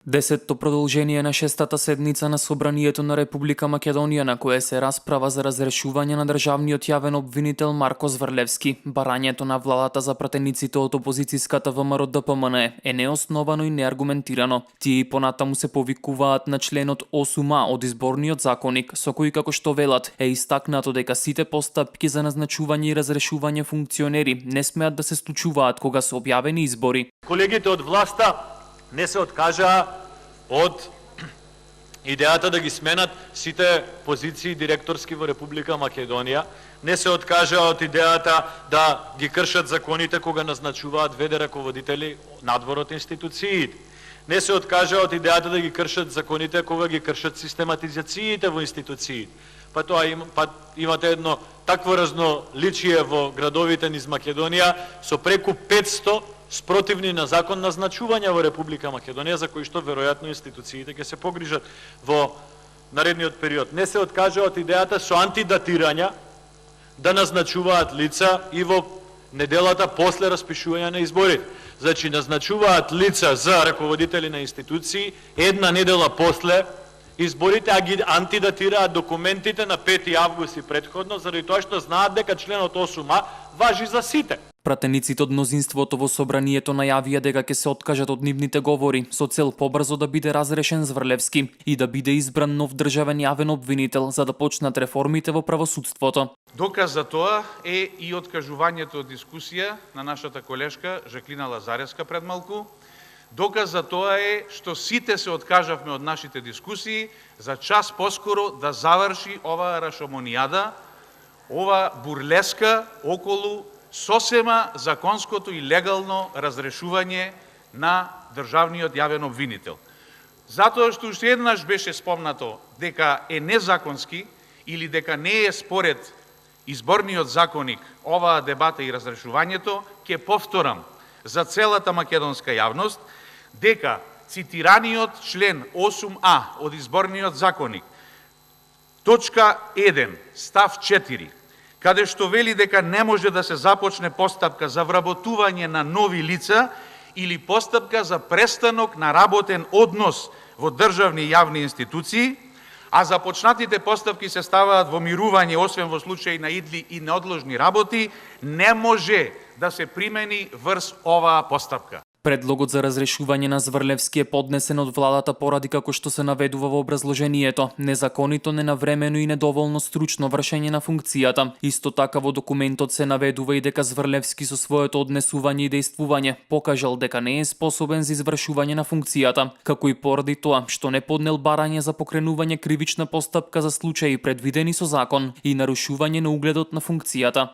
Десетто продолжение на шестата седница на Собранието на Република Македонија, на кое се расправа за разрешување на државниот јавен обвинител Марко Зврлевски. Барањето на владата за пратениците од опозицијската ВМРО ДПМН е неосновано и неаргументирано. Тие и понатаму се повикуваат на членот 8а од изборниот законник, со кој, како што велат, е истакнато дека сите постапки за назначување и разрешување функционери не смеат да се случуваат кога се објавени избори. Колегите од власта не се откажаа од идејата да ги сменат сите позиции директорски во Република Македонија, не се откажаа од идејата да ги кршат законите кога назначуваат ВД раководители надвор од институциите. Не се откажаа од идејата да ги кршат законите кога ги кршат систематизациите во институциите. Имате едно такво разноличие во градовите низ Македонија со преку 500 спротивни на закон назначувања во Република Македонија, за кои што веројатно институциите ќе се погрижат во наредниот период. Не се откажа од идејата со антидатирања да назначуваат лица и во неделата после распишување на изборите. Значи, назначуваат лица за раководители на институции една недела после изборите, а ги антидатираат документите на 5 август и предходно, заради тоа што знаат дека членот 8а важи за сите. Пратениците од мнозинството во Собранието најавија дека ќе се откажат од нивните говори со цел побрзо да биде разрешен Зврлевски и да биде избран нов државен јавен обвинител за да почнат реформите во правосудството. Доказ за тоа е и откажувањето од дискусија на нашата колешка Жаклина Лазареска пред малку. Доказ за тоа е што сите се откажавме од нашите дискусии за час поскоро да заврши оваа рашомонијада, ова бурлеска околу сосема законското и легално разрешување на државниот јавен обвинител. Затоа што уште еднаш беше спомнато дека е незаконски или дека не е според изборниот законник оваа дебата и разрешувањето, ќе повторам за целата македонска јавност дека цитираниот член 8а од изборниот законник, точка 1, став 4, каде што вели дека не може да се започне постапка за вработување на нови лица или постапка за престанок на работен однос во државни и јавни институции, а започнатите постапки се ставаат во мирување, освен во случај на идли и неодложни работи, не може да се примени врз оваа постапка. Предлогот за разрешување на Зврлевски е поднесен од владата поради, како што се наведува во образложението, незаконито, ненавремено и недоволно стручно вршење на функцијата. Исто така во документот се наведува и дека Зврлевски со своето однесување и дејствување покажал дека не е способен за извршување на функцијата, како и поради тоа што не поднел барање за покренување кривична постапка за случаи предвидени со закон и нарушување на угледот на функцијата.